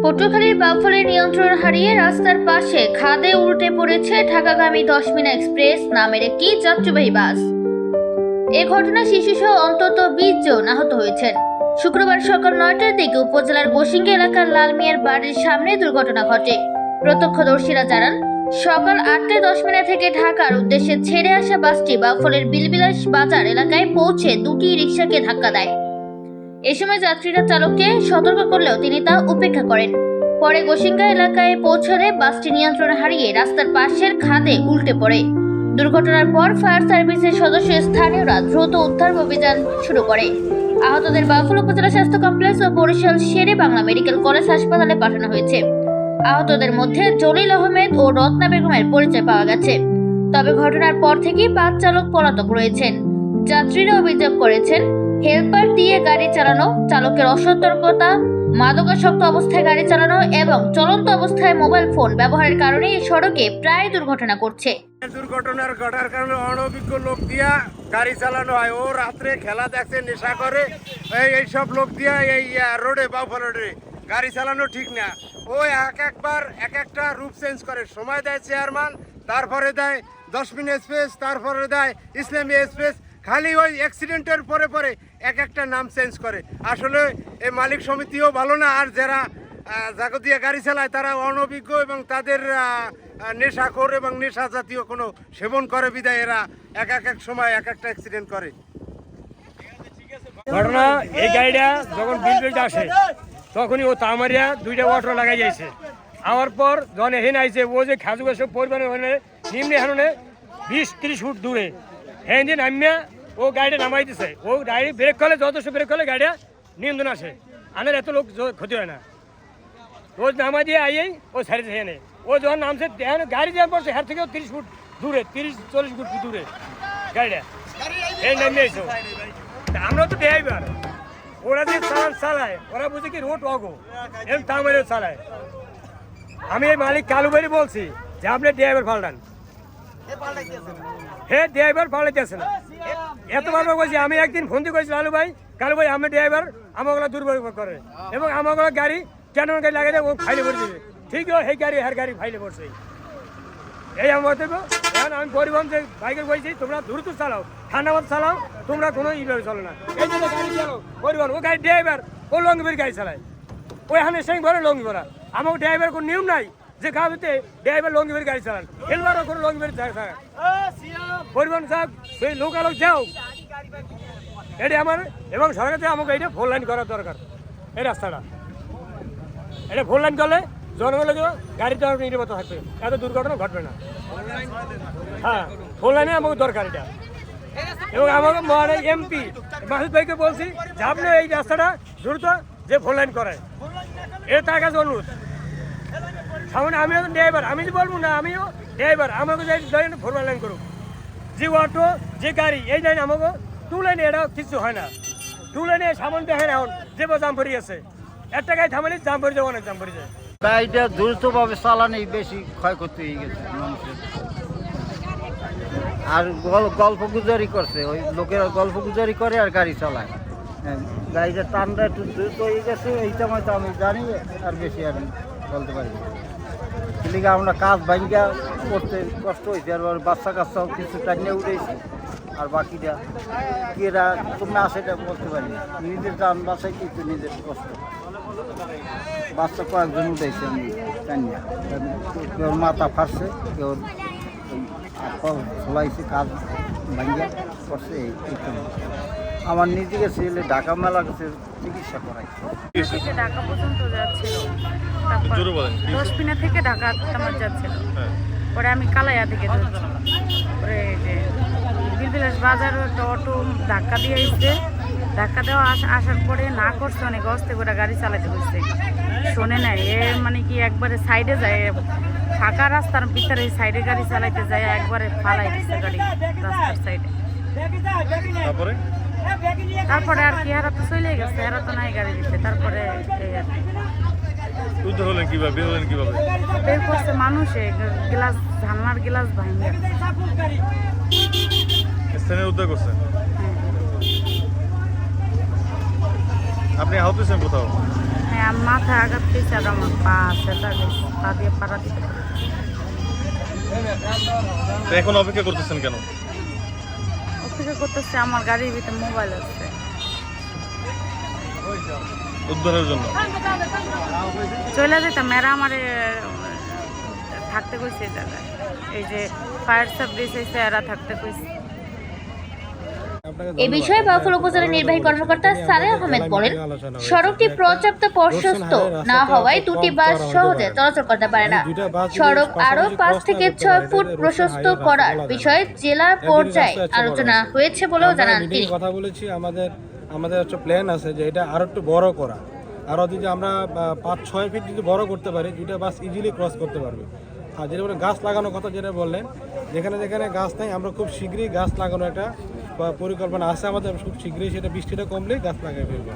পটুয়াখালীর বাউফলে নিয়ন্ত্রণ হারিয়ে রাস্তার পাশে খাদে উল্টে পড়েছে ঢাকাগামী 10 মিনা এক্সপ্রেস নামের একটি যাত্রীবাহী বাস। এ ঘটনায় শিশুসহ অন্তত 20 জন আহত হয়েছেন। শুক্রবার সকাল 9টার দিকে উপজেলার গোসিঙ্গা এলাকার লাল মিয়ার বাড়ির সামনে দুর্ঘটনা ঘটে। প্রত্যক্ষদর্শীরা জানান, সকাল 8টায় 10 মিনা থেকে ঢাকার উদ্দেশ্যে ছেড়ে আসা বাসটি বাউফলের বিলবিলাস বাজার এলাকায় পৌঁছে দুটি রিকশাকে ধাক্কা দেয়। এ সময় যাত্রীরা চালককে সতর্ক করলেও তিনি তা উপেক্ষা করেন। পরে গোসিঙ্গা এলাকায় পৌঁছালে বাসটি নিয়ন্ত্রণ হারিয়ে রাস্তার পাশের খাদে উল্টে পড়ে। দুর্ঘটনার পর ফায়ার সার্ভিসের সদস্য স্থানীয়রা দ্রুত উদ্ধার অভিযান শুরু করে। আহতদের বাউফল উপজেলা স্বাস্থ্য কমপ্লেক্স ও বরিশাল শেরে বাংলা মেডিকেল কলেজ হাসপাতালে পাঠানো হয়েছে। আহতদের মধ্যে জলিল আহমেদ ও রত্না বেগমের পরিচয় পাওয়া গেছে। তবে ঘটনার পর থেকেই বাস চালক পলাতক রয়েছেন। যাত্রীরা অভিযোগ করেছেন, হেলপার দিয়ে গাড়ি চালানো, চালকের অসতর্কতা, মাদকাসক্ত অবস্থায় গাড়ি চালানো এবং চলন্ত অবস্থায় মোবাইল ফোন ব্যবহারের কারণে এই সড়কে প্রায় দুর্ঘটনা ঘটছে। দুর্ঘটনার ঘটার কারণে অনভিজ্ঞ লোক দিয়া গাড়ি চালানো হয়। ও রাত্রে খেলা দেখছে, নেশা করে, এইসব লোক দিয়া এই রোডে বাউফল রোডে গাড়ি চালানো ঠিক না। ও একবার এক একটা রূপ চেঞ্জ করে, সময় দেয় চেয়ারম্যান, তারপরে দেয় 10 মিনিট এক্সপ্রেস, তারপরে দেয় ইসলামী এক্সপ্রেস। খালি ওই অ্যাক্সিডেন্টের পরে পরে এক একটা নাম চেঞ্জ করে। আসলে এই মালিক সমিতিও ভালো না, আর যারা জাগো দিয়ে গাড়ি চালায় তারা অনভিজ্ঞ এবং তাদের নেশাখোর এবং নেশা জাতীয় কোনো সেবন করে বিদায় এরা এক এক সময় এক একটা অ্যাক্সিডেন্ট করে। ঘটনা, এই গাড়িটা যখন বিল আসে তখনই ও তামারিয়া দুইটা অটো লাগাই যাইছে। আমার পর যখন এখানে আইছে, ও যে খাজু গাছ পরিমাণে নিম্নে হানুনে 20-30 ফুট দূরে হ্যাঁ দিন নামিয়া ও গাড়িটা নামাই দিছে। ও গাড়ি ব্রেক করলে, যথেষ্ট ব্রেক করলে গাড়িটা নিয়ন্ত্রণ আসে, আনের এত লোক ক্ষতি হয় না। রোজ নামাই দিয়ে আইয়েই ও ছাড়িতে এনে ও যখন নামছে গাড়ি দেওয়ার পড়ছে হ্যাঁ থেকেও 30 ফুট দূরে, 30-40 ফুট দূরে গাড়িটা এই নামিয়ে আইসো। আমরা তো ড্রাইভার, ওরা যে চালায় ওরা বুঝে কি রোড অগো এরকম তামারে চালায়। আমি এই মালিক কালুবাড়ি বলছি যে আপনি ড্রাইভার পাল্টান, হ্যাঁ ড্রাইভার পাল্টাইতেছে না। এতবার বলছি, আমি একদিন ফোন দিয়ে করেছি কালু ভাই আমি ড্রাইভার, আমাগুলো দুর্ব্যবহার করে এবং আমাগুলো গাড়ি কেন গাড়ি লাগাই দেয়, ও ফাইলে পড়ে দেবে। ঠিক আছে, সেই গাড়ি হ্যার গাড়ি ফাইলে পড়ছে। এই আমার দেবো। এখন আমি পরিবহন যে বাইকের বলছি, তোমরা দ্রুত চালাও, ঠান্ডা মতো চালাও, তোমরা কোনো ইভাবে চলো না। এই জন্য গাড়ি চালাও পরিবহন, ও গাড়ি ড্রাইভার, ও লঙ্গিবের গাড়ি চালায়, ওই এখানে সেই ভরে লঙ্গি ভরা। আমার ড্রাইভার কোনো নিয়ম নাই যে গাড়িতে ড্রাইভার লঙ্গিবের গাড়ি চালান, হেলবারও কোনো লঙ্গিবের পরিবহন যাক, সেই লোকালোক যাও। এটা আমার এবং সরকার থেকে আমাকে এটা 4 লাইন করার দরকার। এই রাস্তাটা এটা 4 লাইন করলে জনগণের গাড়িটা নিরাপদ থাকবে, এত দুর্ঘটনা ঘটবে না। হ্যাঁ, 4 লাইনে আমাকে দরকার এটা। এবং আমাকে মহারাজ এমপি মাসুদ ভাইকে বলছি যে আপনি এই রাস্তাটা দ্রুত যে 4 লাইন করায়, এটা তার কাছে অনুরোধ। সামনে আমিও তো ড্রাইভার, আমি যে বলবো না আমিও ড্রাইভার, আমাকে যাই 4 লাইন করুক। যে অটো যে গাড়ি এই লাইন আমাকে 2 লাইনে এটা কিছু হয় না। 2 লাইনে সামনে দেখেন এখন যে জাম পড়ে গেছে, একটা গাড়ি থামালে জাম পড়ে যাবে, অনেক জাম পড়ে যায়। গাড়িটা দ্রুতভাবে চালানোই বেশি ক্ষয়ক্ষতি হয়ে গেছে মানুষের। আর গল্প গুজারি করছে, ওই লোকেরা গল্প গুজারি করে আর গাড়ি চালায়। গাড়িটা টানটা একটু দ্রুত হয়ে গেছে, এই সময় তো আমি জানি, আর বেশি আর বলতে পারি না। সেদিকে আমরা কাজ ভাঙ্গা করতে কষ্ট হয়েছে, আর বাচ্চা কাচ্চাও কিছু টানিয়ে উঠেছি, আর বাকিটা কিরা তোমরা সেটা বলতে পারি না। নিজের যান বাসায় কিন্তু নিজের কষ্ট। বাচ্চা কয়েকজন উঠেছে, আমি টানিয়া, কেউ মাথা ফাটছে, কেউ ঝোলাইছে, কাজ ভাঙ্গা করছে। আমার নিজেকে ছেলে ঢাকা মেলা কাছে চিকিৎসা করাইছে। ঢাকা পর্যন্ত যাচ্ছিল, তারপর 10 মিনা থেকে ঢাকা আমার যাচ্ছিল। পরে আমি কালাইয়া থেকে যাচ্ছি, পরে বিলবিলাস বাজারও একটা অটো ধাক্কা দিয়ে আসছে। ধাক্কা দেওয়া আসার পরে না করছে, অনেক অস্তে করে গাড়ি চালাতে হচ্ছে, শোনে নাই। এ মানে কি একবারে সাইডে যায়, ফাঁকা রাস্তার ভিতরে সাইডে গাড়ি চালাইতে যায়, একবারে ফালাই দিচ্ছে গাড়ি রাস্তার সাইডে। তারপরে আর কি, হারা তো চলে গেছে, হারা তো নাই গাড়ি দিচ্ছে। তারপরে বের করছে মানুষে, গ্লাস ঝালনার গ্লাস ভাঙে উদ্ধার করছে। আপনি আহত হয়েছেন কোথাও? হ্যাঁ, আমার মাথায় আঘাত পেয়েছে আর আমার পা আছে, পা দিয়ে পাড়া দিতে পারে। তো এখন অপেক্ষা করতেছেন কেন? অপেক্ষা করতেছে, আমার গাড়ির ভিতরে মোবাইল আছে, উদ্ধারের জন্য। চলে যেতাম, এরা আমার থাকতে কইছে এই জায়গায়, এই যে ফায়ার সার্ভিস এসে এরা থাকতে কইছে। এ বিষয়ে বাউফল উপজেলা নির্বাহী কর্মকর্তা সালেহ আহমেদ বলেন, সড়কটি পর্যাপ্ত প্রশস্ত না হওয়ায় দুটি বাস সহজে চলাচল করতে পারে না। সড়ক আরো 5 থেকে 6 ফুট প্রশস্ত করার বিষয়ে জেলা পর্যায়ে আলোচনা হয়েছে বলেও জানান তিনি। কথা বলেছি, আমাদের একটা প্ল্যান আছে যে এটা আরো একটু বড় করা, আরো যদি আমরা 5-6 ফিট যদি বড় করতে পারি, দুইটা বাস ইজিলি ক্রস করতে পারবে। আর যেটা বলে গাছ লাগানোর কথা যেটা বললেন, যেখানে যেখানে গাছ নেই আমরা খুব শীঘ্রই গাছ লাগানোর একটা পরিকল্পনা আছে আমাদের, খুব শীঘ্রই সেটা বৃষ্টিটা কমলেই গাছ লাগাই ফেলবো।